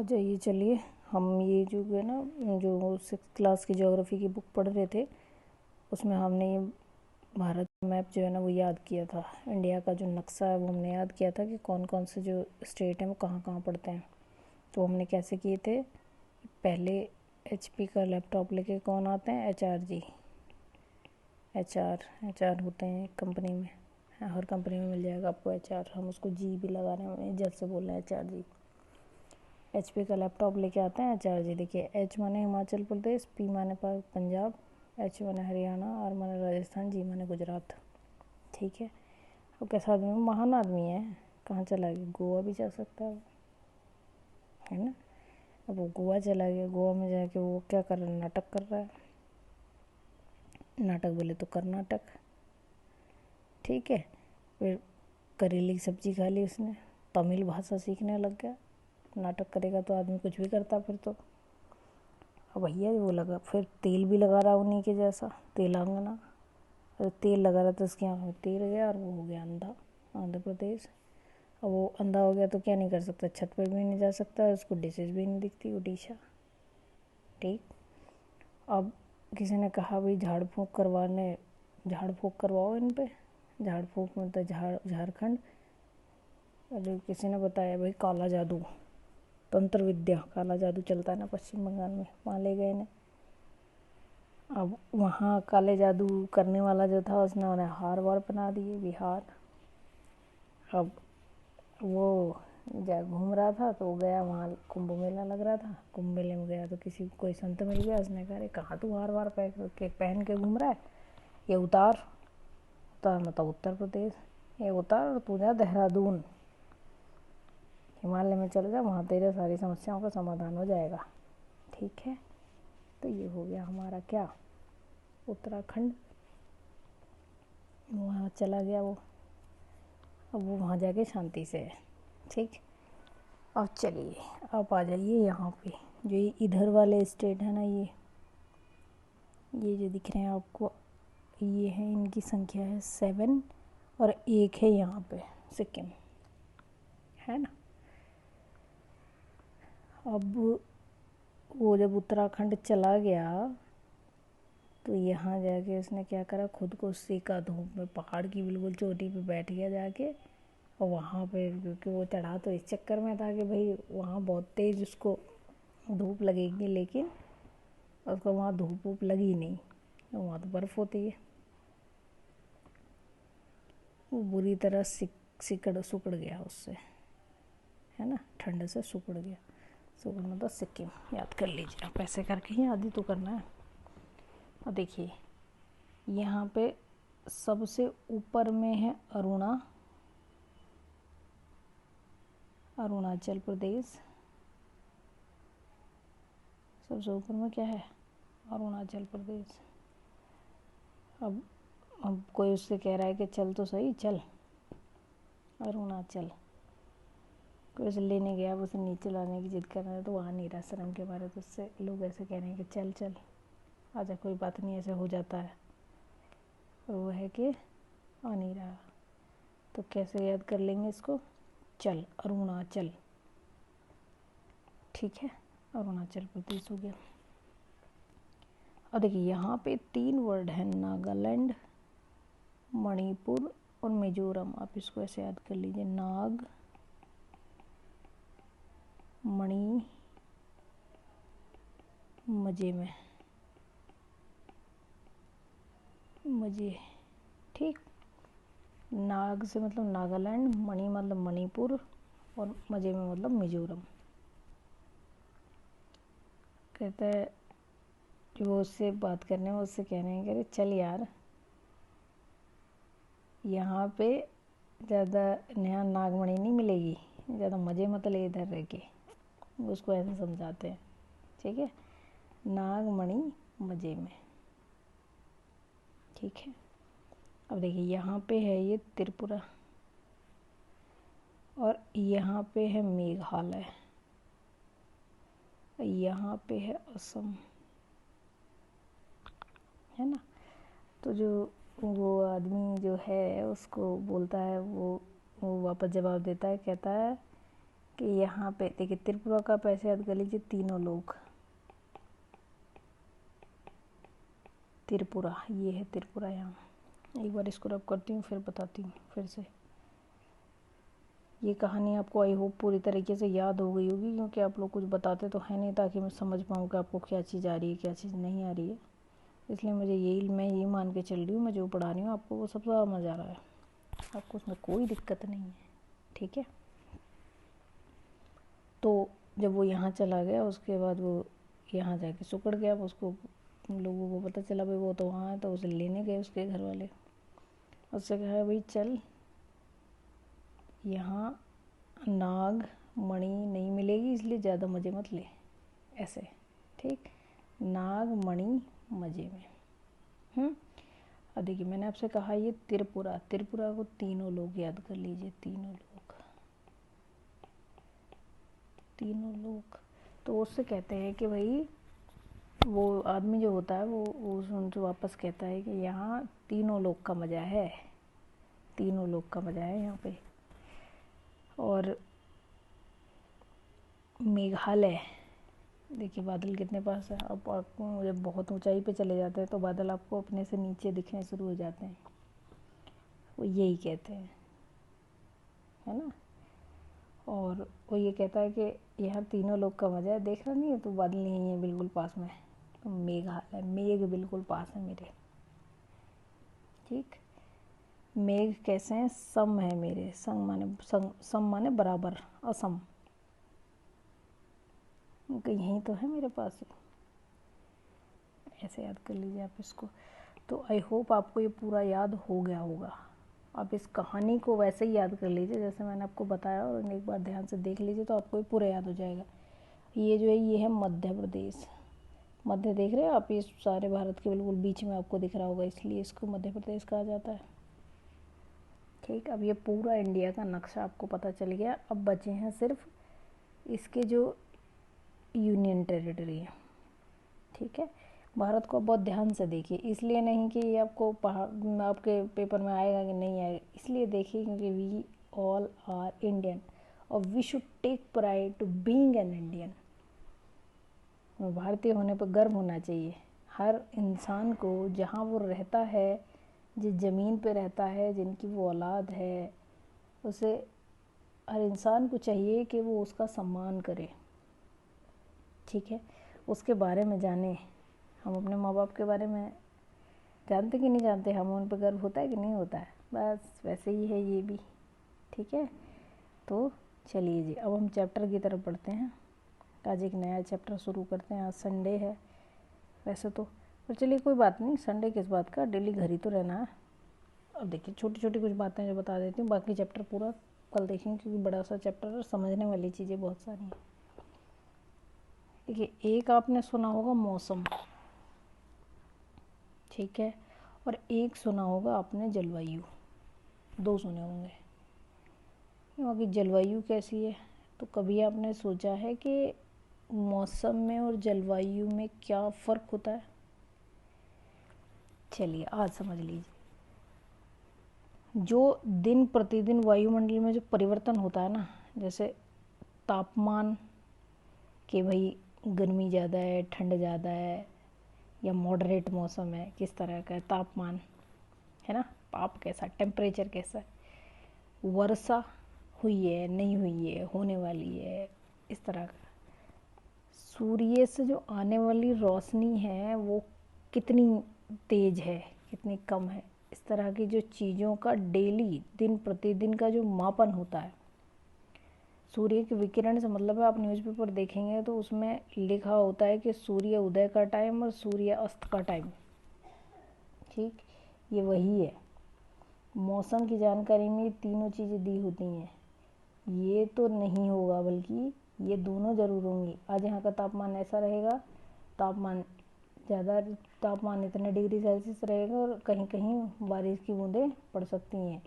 जाइए चलिए, हम ये जो है ना, जो 6th क्लास की ज्योग्राफी की बुक पढ़ रहे थे, उसमें हमने ये भारत का मैप जो है ना वो याद किया था। इंडिया का जो नक्शा है वो हमने याद किया था कि कौन कौन से जो स्टेट हैं वो कहाँ कहाँ पड़ते हैं। तो हमने कैसे किए थे, पहले HP का लैपटॉप लेके कौन आते हैं, HR होते हैं कंपनी में, हर कंपनी में मिल जाएगा आपको HR। हम उसको जी भी लगा रहे हैं, इज्जत से बोल रहे हैं HR। HP का लैपटॉप लेके आते हैं HR। देखिए, H माने हिमाचल प्रदेश, P माने पंजाब, H माने हरियाणा, R माने राजस्थान, G माने गुजरात। ठीक है। अब कैसा आदमी, महान आदमी है, कहाँ चला गया, गोवा भी जा सकता है ना। अब वो गोवा चला गया, गोवा में जाके वो क्या कर रहा है, नाटक कर रहा है। नाटक बोले तो कर्नाटक। ठीक है। फिर करेले की सब्जी खा ली उसने, तमिल भाषा सीखने लग गया। नाटक करेगा तो आदमी कुछ भी करता फिर तो। अब भैया वो लगा, फिर तेल भी लगा रहा उन्हीं के जैसा, तेलंगाना। अरे तेल लगा रहा था, उसकी आँख में तेल गया और वो हो गया अंधा, आंध्र प्रदेश। अब वो अंधा हो गया तो क्या नहीं कर सकता, छत पर भी नहीं जा सकता, उसको डिशेज भी नहीं दिखती, उड़ीसा। ठीक। अब किसी ने कहा भाई झाड़ फूँक करवाओ इन पे। झाड़ फूँक मतलब झारखंड। अरे किसी ने बताया भाई काला जादू, तंत्र विद्या, काला जादू चलता है ना पश्चिम बंगाल में, वहाँ ले गए ने। अब वहाँ काले जादू करने वाला जो था उसने उन्हें हार वार बना दिए, बिहार। अब वो घूम रहा था तो गया, वहाँ कुंभ मेला लग रहा था, कुंभ मेले में गया तो कोई संत मिल गया। उसने कहा अरे कहाँ तू हार वार पहन के घूम रहा है, ये उतार। उतार मतलब उत्तर प्रदेश, ये उतार और तू जा देहरादून, हिमालय में चल जा, वहाँ तेरे सारी समस्याओं का समाधान हो जाएगा। ठीक है। तो ये हो गया हमारा क्या, उत्तराखंड। वहाँ चला गया वो, अब वो वहाँ जाके शांति से है। ठीक। अब चलिए, आप आ जाइए यहाँ पे, जो ये इधर वाले स्टेट है ना, ये जो दिख रहे हैं आपको, ये है, इनकी संख्या है 7 और एक है यहाँ पे सिक्किम, है ना। अब वो जब उत्तराखंड चला गया तो यहाँ जाके उसने क्या करा, खुद को सेका धूप में, पहाड़ की बिल्कुल चोटी पे बैठ गया जाके। और वहाँ पे क्योंकि वो चढ़ा तो इस चक्कर में था कि भाई वहाँ बहुत तेज़ उसको धूप लगेगी, लेकिन उसको वहाँ धूप वूप लगी नहीं, वहाँ तो बर्फ़ होती है। वो बुरी तरह सुकड़ गया उससे, है ना, ठंड से सुकड़ गया। सुकड़ना तो सिक्किम याद कर लीजिए आप, ऐसे करके ही याद ही तो करना है। और देखिए यहाँ पे सबसे ऊपर में है अरुणाचल प्रदेश। सबसे ऊपर में क्या है, अरुणाचल प्रदेश। अब कोई उससे कह रहा है कि चल तो सही, चल अरुणाचल। कोई उसे लेने गया, उसे नीचे लाने की जिद कर रहा है तो वहाँ नहीं रहा, शर्म के बारे, तो उससे लोग ऐसे कह रहे हैं कि चल चल आजा, कोई बात नहीं, ऐसे हो जाता है। और वो है कि आ नहीं रहा। तो कैसे याद कर लेंगे इसको, चल अरुणाचल। ठीक है, अरुणाचल प्रदेश हो गया। और देखिए यहाँ पे 3 वर्ड हैं, नागालैंड, मणिपुर और मिजोरम। आप इसको ऐसे याद कर लीजिए, नाग मणि मजे में, मजे। ठीक। नाग से मतलब नागालैंड, मणि मतलब मणिपुर और मजे में मतलब मिजोरम। कहता है जो उससे बात करने में, उससे कह रहे हैं कि अरे चल यार, यहाँ पे ज़्यादा नया नागमणि नहीं मिलेगी, ज़्यादा मज़े मत ले इधर रह के। उसको ऐसे समझाते हैं। ठीक है, नागमणि मज़े में। ठीक है। अब देखिए यहाँ पे है ये त्रिपुरा और यहाँ पे है मेघालय, यहाँ पे है असम, है ना। तो जो वो आदमी जो है उसको बोलता है, वो वापस जवाब देता है, कहता है कि यहाँ पे देखिए त्रिपुरा का पैसे याद कर लीजिए, तीनों लोग। त्रिपुरा, ये है त्रिपुरा यहाँ। एक बार इसको रब करती हूँ फिर बताती हूँ फिर से। ये कहानी आपको आई होप पूरी तरीके से याद हो गई होगी, क्योंकि आप लोग कुछ बताते तो है नहीं, ताकि मैं समझ पाऊँ कि आपको क्या चीज़ आ रही है क्या चीज़ नहीं आ रही है। इसलिए मैं यही मान के चल रही हूँ, मैं जो पढ़ा रही हूँ आपको वो सब समझ आ रहा है, आपको उसमें कोई दिक्कत नहीं है, ठीक है। तो जब वो यहाँ चला गया उसके बाद वो यहाँ जाके सुकड़ गया, उसको लोगों को पता चला भाई वो तो वहाँ है, तो उसे लेने गए उसके घर वाले। उससे कहा भाई चल, यहाँ नाग मणि नहीं मिलेगी, इसलिए ज़्यादा मज़े मत ले, ऐसे, ठीक। नाग मणि मज़े में। अब देखिए मैंने आपसे कहा ये त्रिपुरा, त्रिपुरा को तीनों लोग याद कर लीजिए, तीनों लोग, तीनों लोग। तो उससे कहते हैं कि भाई वो आदमी जो होता है वो उनसे वापस कहता है कि यहाँ तीनों लोग का मज़ा है, तीनों लोग का मज़ा है यहाँ पे। और मेघालय, देखिए बादल कितने पास है। अब आपको जब बहुत ऊंचाई पे चले जाते हैं तो बादल आपको अपने से नीचे दिखने शुरू हो जाते हैं, वो यही कहते हैं, है ना। और वो ये कहता है कि यहाँ तीनों लोग का मज़ा है, देख रहा नहीं है तो बादल नहीं है बिल्कुल पास में, तो मेघालय, मेघ बिल्कुल पास है मेरे, ठीक। मेघ कैसे हैं, सम है मेरे, सम माने बराबर, असम, यहीं तो है मेरे पास ही, ऐसे याद कर लीजिए आप इसको। तो आई होप आपको ये पूरा याद हो गया होगा। आप इस कहानी को वैसे ही याद कर लीजिए जैसे मैंने आपको बताया, और एक बार ध्यान से देख लीजिए तो आपको ये पूरा याद हो जाएगा। ये जो है ये है मध्य प्रदेश, मध्य देख रहे हैं आप, ये सारे भारत के बिल्कुल बीच में आपको दिख रहा होगा, इसलिए इसको मध्य प्रदेश कहा जाता है, ठीक। अब ये पूरा इंडिया का नक्शा आपको पता चल गया। अब बचे हैं सिर्फ इसके जो यूनियन टेरिटरी है, ठीक है। भारत को बहुत ध्यान से देखिए, इसलिए नहीं कि ये आपको आपके पेपर में आएगा कि नहीं आएगा, इसलिए देखिए क्योंकि वी ऑल आर इंडियन और we should take pride to being an Indian. भारतीय होने पर गर्व होना चाहिए हर इंसान को, जहाँ वो रहता है, जिस ज़मीन पे रहता है, जिनकी वो औलाद है, उसे हर इंसान को चाहिए कि वो उसका सम्मान करे, ठीक है, उसके बारे में जाने। हम अपने माँ बाप के बारे में जानते कि नहीं जानते, हम उन पर गर्व होता है कि नहीं होता है, बस वैसे ही है ये भी, ठीक है। तो चलिए जी, अब हम चैप्टर की तरफ बढ़ते हैं। आज एक नया चैप्टर शुरू करते हैं, आज संडे है वैसे तो, पर चलिए कोई बात नहीं, संडे किस बात का, डेली घर ही तो रहना है। अब देखिए छोटी छोटी कुछ बातें जो बता देती हूँ, बाकी चैप्टर पूरा कल देखेंगे क्योंकि बड़ा सा चैप्टर है, समझने वाली चीज़ें बहुत सारी हैं। देखिए एक आपने सुना होगा मौसम, ठीक है, और एक सुना होगा आपने जलवायु, दो सुने होंगे। वहाँ की जलवायु कैसी है, तो कभी आपने सोचा है कि मौसम में और जलवायु में क्या फ़र्क होता है? चलिए आज समझ लीजिए। जो दिन प्रतिदिन वायुमंडल में जो परिवर्तन होता है ना, जैसे तापमान कि भाई गर्मी ज़्यादा है, ठंड ज़्यादा है, या मॉडरेट मौसम है, किस तरह का है तापमान, है ना, ताप कैसा, टेम्परेचर कैसा है, वर्षा हुई है नहीं हुई है, होने वाली है, इस तरह का। सूर्य से जो आने वाली रोशनी है वो कितनी तेज है, कितनी कम है, इस तरह की जो चीज़ों का डेली दिन प्रतिदिन का जो मापन होता है। सूर्य के विकिरण से मतलब है, आप न्यूज़पेपर देखेंगे तो उसमें लिखा होता है कि सूर्य उदय का टाइम और सूर्य अस्त का टाइम, ठीक, ये वही है। मौसम की जानकारी में तीनों चीज़ें दी होती हैं, ये तो नहीं होगा बल्कि ये दोनों ज़रूर होंगी। आज यहाँ का तापमान ऐसा रहेगा, तापमान ज़्यादा, तापमान इतने डिग्री सेल्सियस रहेगा और कहीं कहीं बारिश की बूंदें पड़ सकती हैं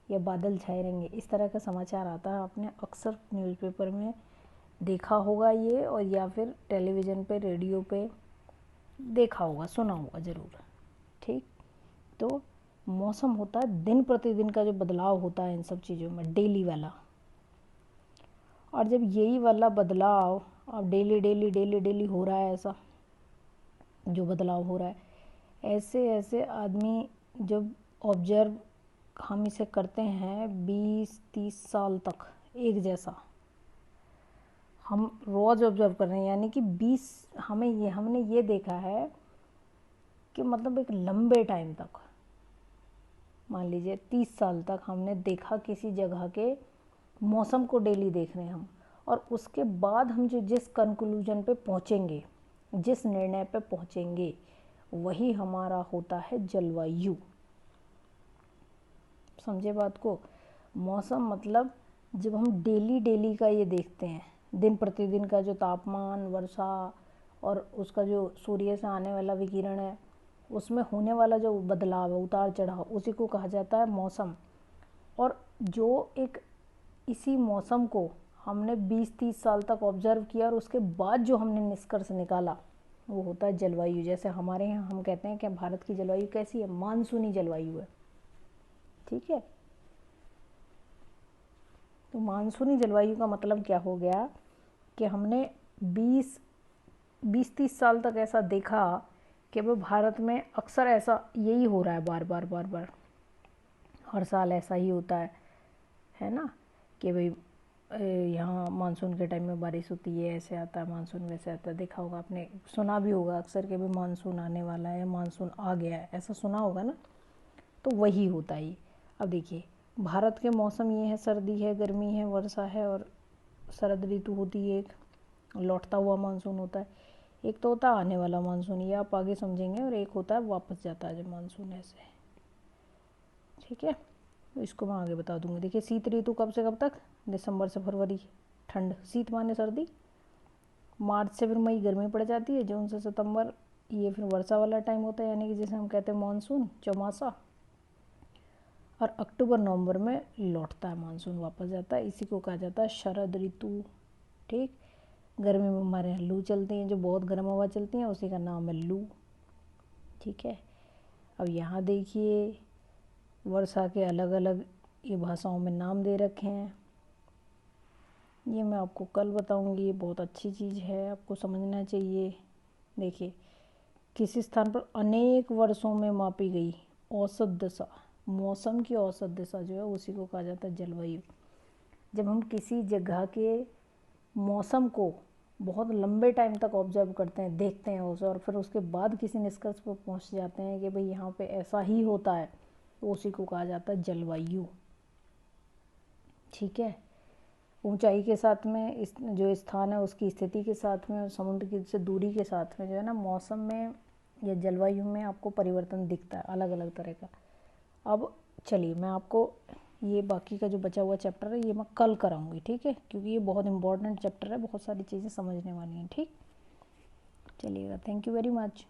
या बादल छाए रहेंगे, इस तरह का समाचार आता है। आपने अक्सर न्यूज़पेपर में देखा होगा ये, और या फिर टेलीविज़न पे, रेडियो पे देखा होगा, सुना होगा ज़रूर, ठीक। तो मौसम होता है दिन प्रतिदिन का जो बदलाव होता है इन सब चीज़ों में, डेली वाला। और जब यही वाला बदलाव अब डेली डेली डेली डेली हो रहा है, ऐसा जो बदलाव हो रहा है, ऐसे ऐसे आदमी जब ऑब्जर्व हम इसे करते हैं 20-30 साल तक एक जैसा, हम रोज़ ऑब्जर्व कर रहे हैं, यानी कि 20 हमने ये देखा है कि मतलब एक लंबे टाइम तक, मान लीजिए 30 साल तक हमने देखा किसी जगह के मौसम को डेली देख रहे हैं हम, और उसके बाद हम जो जिस कंक्लूजन पे पहुँचेंगे, जिस निर्णय पे पहुँचेंगे, वही हमारा होता है जलवायु। समझे बात को? मौसम मतलब जब हम डेली डेली का ये देखते हैं, दिन प्रतिदिन का जो तापमान, वर्षा और उसका जो सूर्य से आने वाला विकिरण है, उसमें होने वाला जो बदलाव है, उतार चढ़ाव, उसी को कहा जाता है मौसम। और जो एक इसी मौसम को हमने 20-30 साल तक ऑब्जर्व किया और उसके बाद जो हमने निष्कर्ष निकाला, वो होता है जलवायु। जैसे हमारे यहाँ हम कहते हैं कि भारत की जलवायु कैसी है, मानसूनी जलवायु है, ठीक है। तो मानसूनी जलवायु का मतलब क्या हो गया कि हमने 20-30 साल तक ऐसा देखा कि भाई भारत में अक्सर ऐसा यही हो रहा है, बार बार बार बार हर साल ऐसा ही होता है ना, कि भाई यहाँ मानसून के टाइम में बारिश होती है, ऐसे आता है मानसून, वैसे आता है। देखा होगा आपने, सुना भी होगा अक्सर कि भाई मानसून आने वाला है, मानसून आ गया है, ऐसा सुना होगा ना। तो वही होता है। अब देखिए, भारत के मौसम ये है, सर्दी है, गर्मी है, वर्षा है, और शरद ऋतु होती है, एक लौटता हुआ मानसून होता है, एक तो होता है आने वाला मानसून, ये आप आगे समझेंगे, और एक होता है वापस जाता है जब मानसून, ऐसे, ठीक है। तो इसको मैं आगे बता दूंगी। देखिए, शीत ऋतु कब से कब तक, दिसंबर से फरवरी ठंड, शीत माने सर्दी, मार्च से फिर मई गर्मी पड़ जाती है, जून से सितंबर ये फिर वर्षा वाला टाइम होता है, यानी कि जिसे हम कहते हैं मानसून, चौमासा, और अक्टूबर नवंबर में लौटता है मानसून, वापस जाता है, इसी को कहा जाता है शरद ऋतु, ठीक। गर्मी में हमारे यहाँ लू चलती हैं, जो बहुत गर्म हवा चलती हैं, उसी का नाम है लू, ठीक है। अब यहाँ देखिए, वर्षा के अलग अलग ये भाषाओं में नाम दे रखे हैं, ये मैं आपको कल बताऊंगी, ये बहुत अच्छी चीज़ है, आपको समझना चाहिए। देखिए, किसी स्थान पर अनेक वर्षों में मापी गई औसत दशा, मौसम की औसत दशा जो है, उसी को कहा जाता है जलवायु। जब हम किसी जगह के मौसम को बहुत लंबे टाइम तक ऑब्जर्व करते हैं, देखते हैं उसे, और फिर उसके बाद किसी निष्कर्ष पर पहुंच जाते हैं कि भाई यहाँ पे ऐसा ही होता है, तो उसी को कहा जाता है जलवायु, ठीक है। ऊंचाई के साथ में इस जो स्थान है उसकी स्थिति के साथ में, और समुद्र की से दूरी के साथ में जो है ना, मौसम में या जलवायु में आपको परिवर्तन दिखता है अलग अलग तरह का। अब चलिए, मैं आपको ये बाकी का जो बचा हुआ चैप्टर है ये मैं कल कराऊंगी, ठीक है, क्योंकि ये बहुत इंपॉर्टेंट चैप्टर है, बहुत सारी चीज़ें समझने वाली हैं, ठीक। चलिएगा, थैंक यू वेरी मच।